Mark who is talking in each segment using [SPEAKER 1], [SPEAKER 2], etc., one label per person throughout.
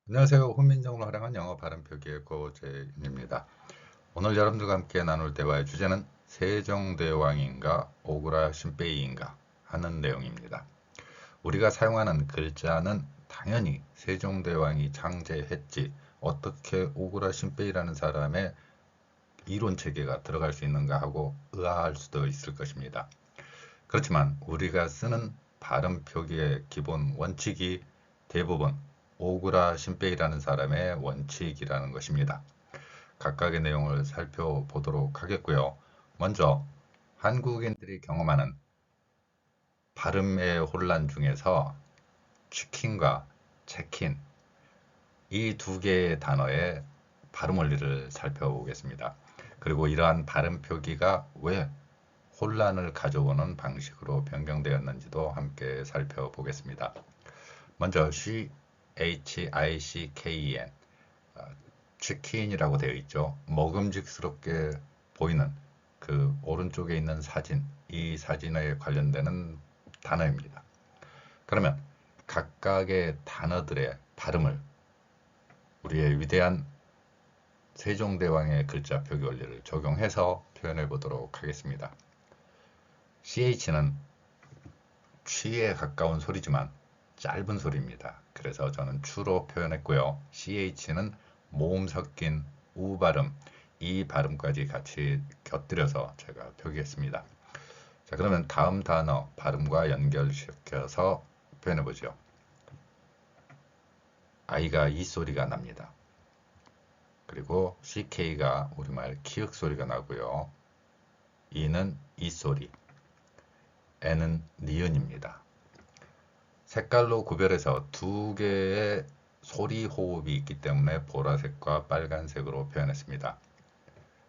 [SPEAKER 1] 안녕하세요. 훈민정음을 활용한 영어 발음 표기의 고재윤입니다. 오늘 여러분들과 함께 나눌 대화의 주제는 세종대왕인가 오그라 신베이인가 하는 내용입니다. 우리가 사용하는 글자는 당연히 세종대왕이 창제했지 어떻게 오그라 신베이라는 사람의 이론 체계가 들어갈 수 있는가 하고 의아할 수도 있을 것입니다. 그렇지만 우리가 쓰는 발음 표기의 기본 원칙이 대부분 오그라 신베이라는 사람의 원칙이라는 것입니다. 각각의 내용을 살펴보도록 하겠고요. 먼저 한국인들이 경험하는 발음의 혼란 중에서 치킨과 체킨 이 두 개의 단어의 발음 원리를 살펴보겠습니다. 그리고 이러한 발음 표기가 왜 혼란을 가져오는 방식으로 변경되었는지도 함께 살펴보겠습니다. 먼저 CHICKEN 치킨이라고 되어 있죠. 먹음직스럽게 보이는 그 오른쪽에 있는 사진, 이 사진에 관련되는 단어입니다. 그러면 각각의 단어들의 발음을 우리의 위대한 세종대왕의 글자 표기 원리를 적용해서 표현해 보도록 하겠습니다. CH는 취에 가까운 소리지만 짧은 소리입니다. 그래서 저는 추로 표현했고요. CH는 모음 섞인 우 발음, 이 발음까지 같이 곁들여서 제가 표기했습니다. 자, 그러면 다음 단어 발음과 연결시켜서 표현해 보죠. 아이가 이 소리가 납니다. 그리고 CK가 우리말 키읔 소리가 나고요. 이는 이 소리, N은 니은입니다. 색깔로 구별해서 두 개의 소리 호흡이 있기 때문에 보라색과 빨간색으로 표현했습니다.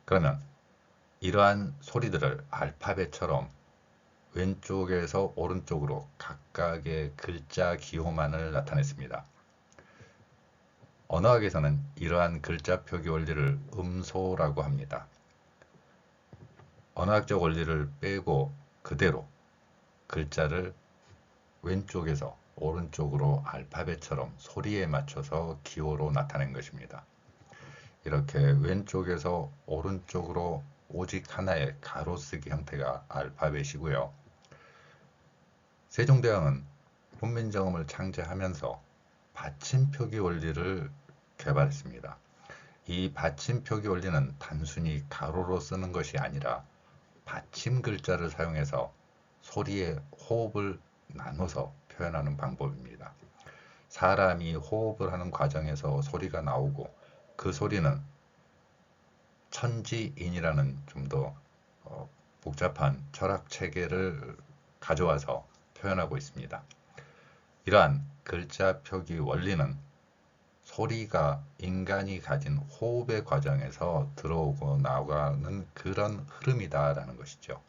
[SPEAKER 1] 그러면 이러한 소리들을 알파벳처럼 왼쪽에서 오른쪽으로 각각의 글자 기호만을 나타냈습니다. 언어학에서는 이러한 글자 표기 원리를 음소라고 합니다. 언어학적 원리를 빼고 그대로 글자를 왼쪽에서 오른쪽으로 알파벳처럼 소리에 맞춰서 기호로 나타낸 것입니다. 이렇게 왼쪽에서 오른쪽으로 오직 하나의 가로쓰기 형태가 알파벳이고요. 세종대왕은 훈민정음을 창제하면서 받침 표기 원리를 개발했습니다. 이 받침 표기 원리는 단순히 가로로 쓰는 것이 아니라 받침 글자를 사용해서 소리의 호흡을 나눠서 표현하는 방법입니다. 사람이 호흡을 하는 과정에서 소리가 나오고 그 소리는 천지인이라는 좀 더 복잡한 철학 체계를 가져와서 표현하고 있습니다. 이러한 글자 표기 원리는 소리가 인간이 가진 호흡의 과정에서 들어오고 나가는 그런 흐름이다라는 것이죠.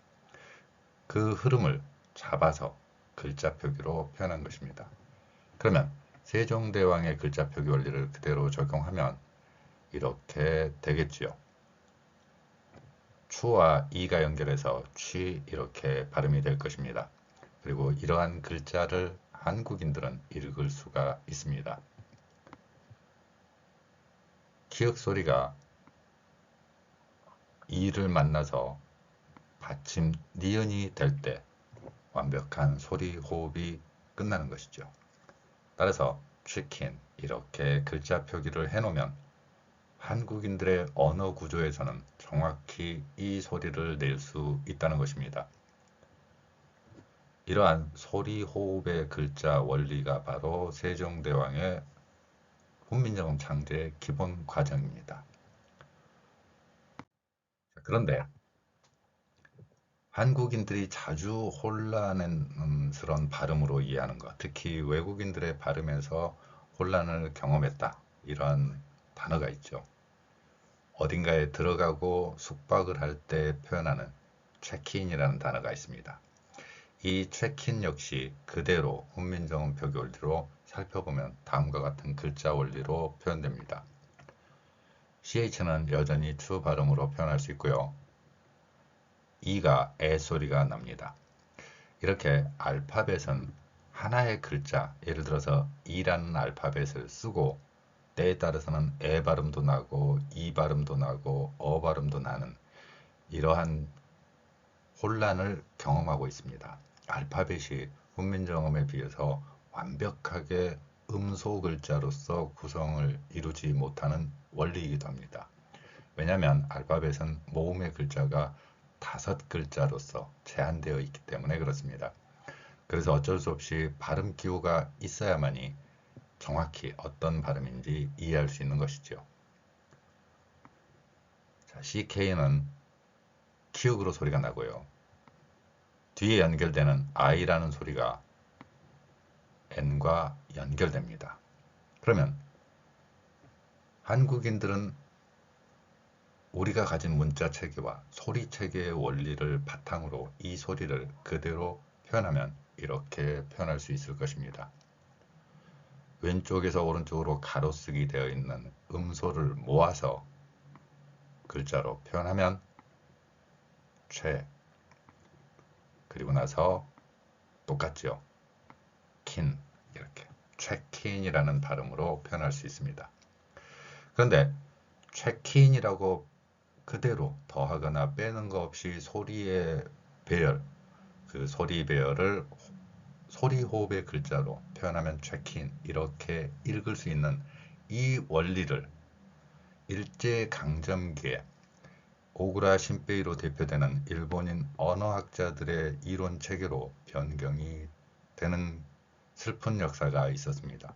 [SPEAKER 1] 그 흐름을 잡아서 글자 표기로 표현한 것입니다. 그러면 세종대왕의 글자 표기 원리를 그대로 적용하면 이렇게 되겠지요. 추와 이가 연결해서 취 이렇게 발음이 될 것입니다. 그리고 이러한 글자를 한국인들은 읽을 수가 있습니다. 키읔 소리가 이를 만나서 받침 니은이 될 때 완벽한 소리 호흡이 끝나는 것이죠. 따라서 치킨 이렇게 글자 표기를 해놓으면 한국인들의 언어 구조에서는 정확히 이 소리를 낼 수 있다는 것입니다. 이러한 소리 호흡의 글자 원리가 바로 세종대왕의 훈민정음 창제의 기본 과정입니다. 그런데 한국인들이 자주 혼란스러운 발음으로 이해하는 것, 특히 외국인들의 발음에서 혼란을 경험했다. 이런 단어가 있죠. 어딘가에 들어가고 숙박을 할 때 표현하는 체크인이라는 단어가 있습니다. 이 체크인 역시 그대로 훈민정음 표기 원리로 살펴보면 다음과 같은 글자 원리로 표현됩니다. CH는 여전히 추 발음으로 표현할 수 있고요. E가 에 소리가 납니다. 이렇게 알파벳은 하나의 글자, 예를 들어서 E라는 알파벳을 쓰고 때에 따라서는 에 발음도 나고 이 발음도 나고 어 발음도 나는 이러한 혼란을 경험하고 있습니다. 알파벳이 훈민정음에 비해서 완벽하게 음소 글자로서 구성을 이루지 못하는 원리이기도 합니다. 왜냐하면 알파벳은 모음의 글자가 5글자로서 제한되어 있기 때문에 그렇습니다. 그래서 어쩔 수 없이 발음 기호가 있어야만이 정확히 어떤 발음인지 이해할 수 있는 것이죠. 자, CK는 키읔으로 소리가 나고요. 뒤에 연결되는 I라는 소리가 N과 연결됩니다. 그러면 한국인들은 우리가 가진 문자 체계와 소리 체계의 원리를 바탕으로 이 소리를 그대로 표현하면 이렇게 표현할 수 있을 것입니다. 왼쪽에서 오른쪽으로 가로쓰기 되어 있는 음소를 모아서 글자로 표현하면 최, 그리고 나서 똑같죠. 킨, 이렇게 최킨이라는 발음으로 표현할 수 있습니다. 그런데 최킨이라고 그대로 더하거나 빼는 거 없이 소리의 배열, 그 소리 배열을 소리 호흡의 글자로 표현하면 최킨, 이렇게 읽을 수 있는 이 원리를 일제강점기에 오구라 신베이로 대표되는 일본인 언어학자들의 이론 체계로 변경이 되는 슬픈 역사가 있었습니다.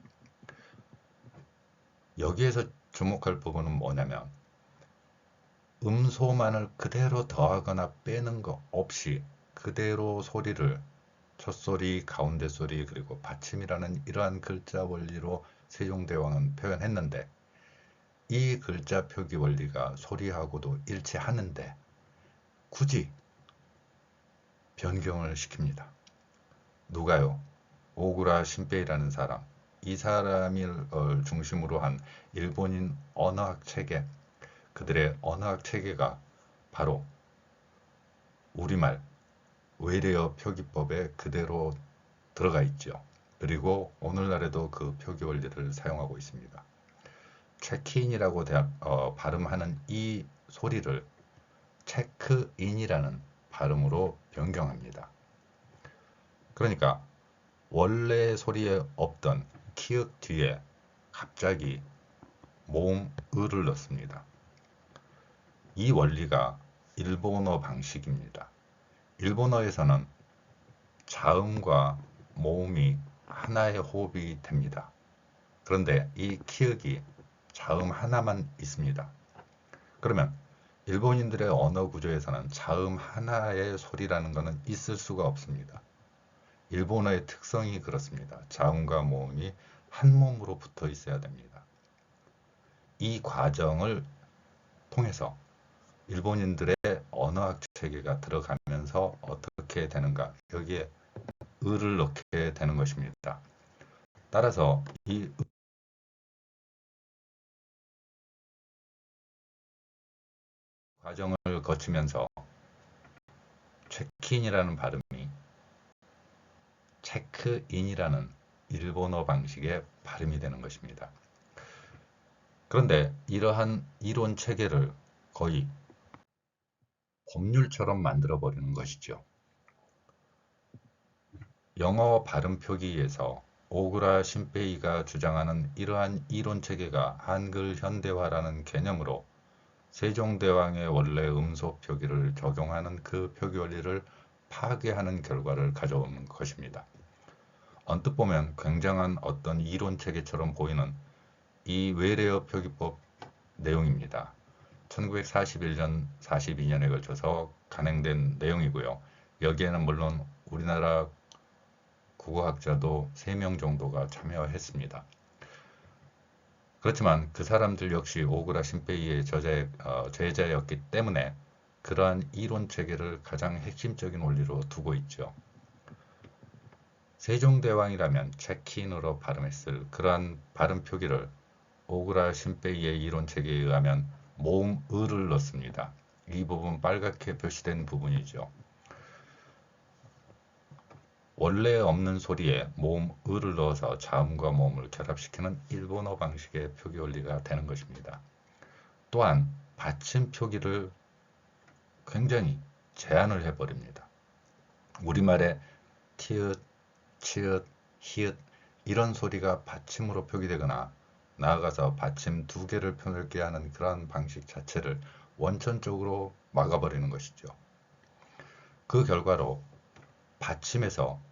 [SPEAKER 1] 여기에서 주목할 부분은 뭐냐면 음소만을 그대로 더하거나 빼는 것 없이 그대로 소리를 첫소리, 가운데 소리, 그리고 받침이라는 이러한 글자 원리로 세종대왕은 표현했는데 이 글자 표기 원리가 소리하고도 일치하는데 굳이 변경을 시킵니다. 누가요? 오구라 신베이라는 사람. 이 사람을 중심으로 한 일본인 언어학 체계, 그들의 언어학 체계가 바로 우리말 외래어 표기법에 그대로 들어가 있죠. 그리고 오늘날에도 그 표기 원리를 사용하고 있습니다. 체크인이라고 발음하는 이 소리를 체크인이라는 발음으로 변경합니다. 그러니까 원래 소리에 없던 키읔 뒤에 갑자기 모음 을을 넣습니다. 이 원리가 일본어 방식입니다. 일본어에서는 자음과 모음이 하나의 호흡이 됩니다. 그런데 이 키읔이 자음 하나만 있습니다. 그러면 일본인들의 언어 구조에서는 자음 하나의 소리라는 것은 있을 수가 없습니다. 일본어의 특성이 그렇습니다. 자음과 모음이 한 몸으로 붙어 있어야 됩니다. 이 과정을 통해서 일본인들의 언어학 체계가 들어가면서 어떻게 되는가? 여기에 을을 넣게 되는 것입니다. 따라서 이 과정을 거치면서 체크인이라는 발음이 체크인이라는 일본어 방식의 발음이 되는 것입니다. 그런데 이러한 이론 체계를 거의 법률처럼 만들어 버리는 것이죠. 영어 발음 표기에서 오구라 신페이가 주장하는 이러한 이론 체계가 한글 현대화라는 개념으로 세종대왕의 원래 음소 표기를 적용하는 그 표기 원리를 파괴하는 결과를 가져오는 것입니다. 언뜻 보면 굉장한 어떤 이론 체계처럼 보이는 이 외래어 표기법 내용입니다. 1941년, 42년에 걸쳐서 간행된 내용이고요. 여기에는 물론 우리나라 국어학자도 3명 정도가 참여했습니다. 그렇지만 그 사람들 역시 오구라 신페이의 제자였기 때문에 그러한 이론 체계를 가장 핵심적인 원리로 두고 있죠. 세종대왕이라면 체킨으로 발음했을 그러한 발음 표기를 오구라 신페이의 이론 체계에 의하면 모음 을을 넣습니다. 이 부분 빨갛게 표시된 부분이죠. 원래 없는 소리에 모음 을을 넣어서 자음과 모음을 결합시키는 일본어 방식의 표기 원리가 되는 것입니다. 또한 받침 표기를 굉장히 제한을 해버립니다. 우리말에 티읕, 치읓, 히읗 이런 소리가 받침으로 표기되거나 나아가서 받침 두 개를 표기하게 하는 그러한 방식 자체를 원천적으로 막아버리는 것이죠. 그 결과로 받침에서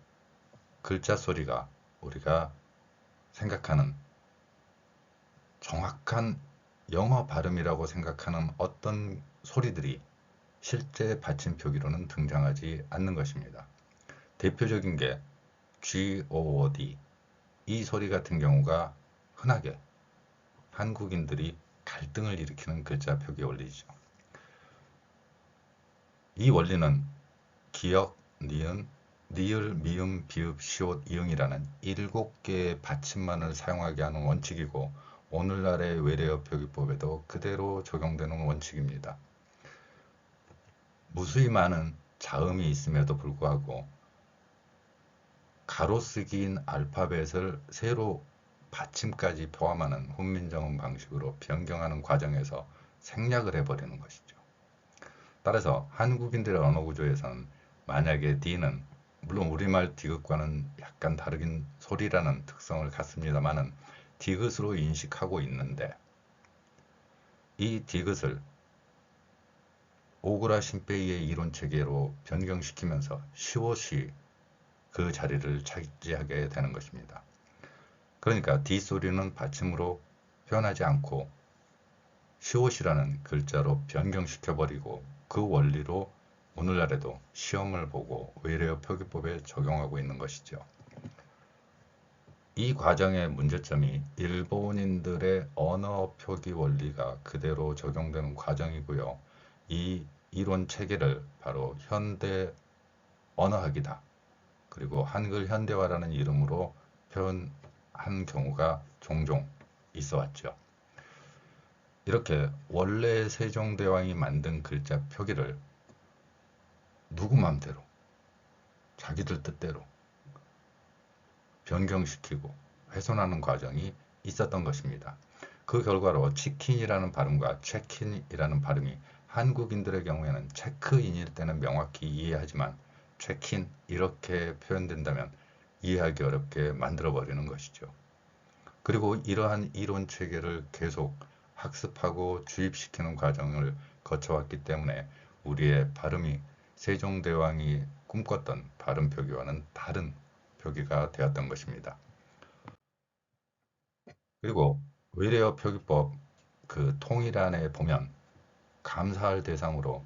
[SPEAKER 1] 글자 소리가 우리가 생각하는 정확한 영어 발음이라고 생각하는 어떤 소리들이 실제 받침 표기로는 등장하지 않는 것입니다. 대표적인 게 God, 이 소리 같은 경우가 흔하게 한국인들이 갈등을 일으키는 글자 표기 원리죠. 이 원리는 기역, 니은, 니을, 미음, 비읍, 시옷, 이응이라는 7개의 받침만을 사용하게 하는 원칙이고 오늘날의 외래어 표기법에도 그대로 적용되는 원칙입니다. 무수히 많은 자음이 있음에도 불구하고 가로쓰기인 알파벳을 세로 받침까지 포함하는 훈민정음 방식으로 변경하는 과정에서 생략을 해버리는 것이죠. 따라서 한국인들의 언어 구조에서는 만약에 D는 물론 우리말 디귿과는 약간 다르긴 소리라는 특성을 갖습니다만은 디귿으로 인식하고 있는데 이 디귿을 오그라 신페이의 이론 체계로 변경시키면서 시옷이 그 자리를 차지하게 되는 것입니다. 그러니까 D 소리는 받침으로 표현하지 않고 시옷이라는 글자로 변경시켜버리고 그 원리로 오늘날에도 시험을 보고 외래어 표기법에 적용하고 있는 것이죠. 이 과정의 문제점이 일본인들의 언어 표기 원리가 그대로 적용되는 과정이고요. 이 이론 체계를 바로 현대 언어학이다. 그리고 한글 현대화라는 이름으로 표현한 경우가 종종 있어 왔죠. 이렇게 원래 세종대왕이 만든 글자 표기를 누구 맘대로 자기들 뜻대로 변경시키고 훼손하는 과정이 있었던 것입니다. 그 결과로 치킨이라는 발음과 체킨이라는 발음이 한국인들의 경우에는 체크인일 때는 명확히 이해하지만 체킨 이렇게 표현된다면 이해하기 어렵게 만들어버리는 것이죠. 그리고 이러한 이론 체계를 계속 학습하고 주입시키는 과정을 거쳐왔기 때문에 우리의 발음이 세종대왕이 꿈꿨던 발음 표기와는 다른 표기가 되었던 것입니다. 그리고 외래어 표기법 그 통일안에 보면 감사할 대상으로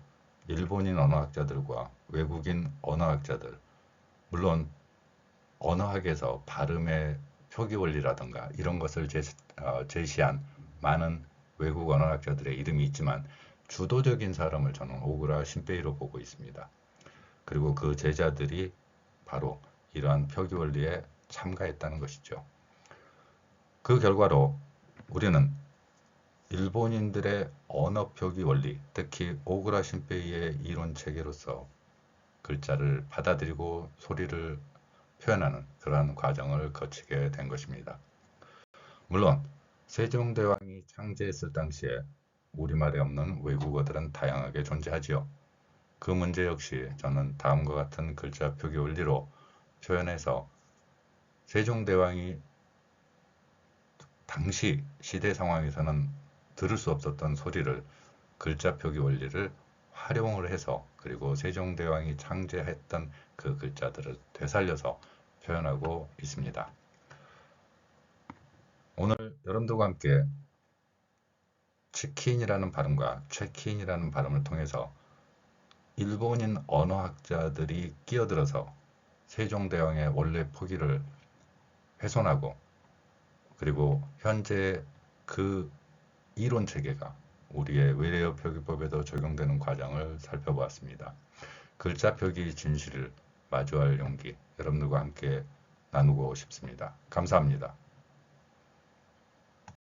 [SPEAKER 1] 일본인 언어학자들과 외국인 언어학자들, 물론 언어학에서 발음의 표기 원리라든가 이런 것을 제시한 많은 외국 언어학자들의 이름이 있지만 주도적인 사람을 저는 오그라 신페이로 보고 있습니다. 그리고 그 제자들이 바로 이러한 표기 원리에 참가했다는 것이죠. 그 결과로 우리는 일본인들의 언어 표기 원리, 특히 오그라 신페이의 이론 체계로서 글자를 받아들이고 소리를 표현하는 그러한 과정을 거치게 된 것입니다. 물론 세종대왕이 창제했을 당시에 우리말에 없는 외국어들은 다양하게 존재하지요. 그 문제 역시 저는 다음과 같은 글자 표기 원리로 표현해서 세종대왕이 당시 시대 상황에서는 들을 수 없었던 소리를 글자 표기 원리를 활용을 해서 그리고 세종대왕이 창제했던 그 글자들을 되살려서 표현하고 있습니다. 오늘 여러분들과 함께 치킨이라는 발음과 체킨이라는 발음을 통해서 일본인 언어학자들이 끼어들어서 세종대왕의 원래 표기를 훼손하고 그리고 현재 그 이론 체계가 우리의 외래어 표기법에도 적용되는 과정을 살펴보았습니다. 글자 표기 진실을 마주할 용기 여러분들과 함께 나누고 싶습니다. 감사합니다.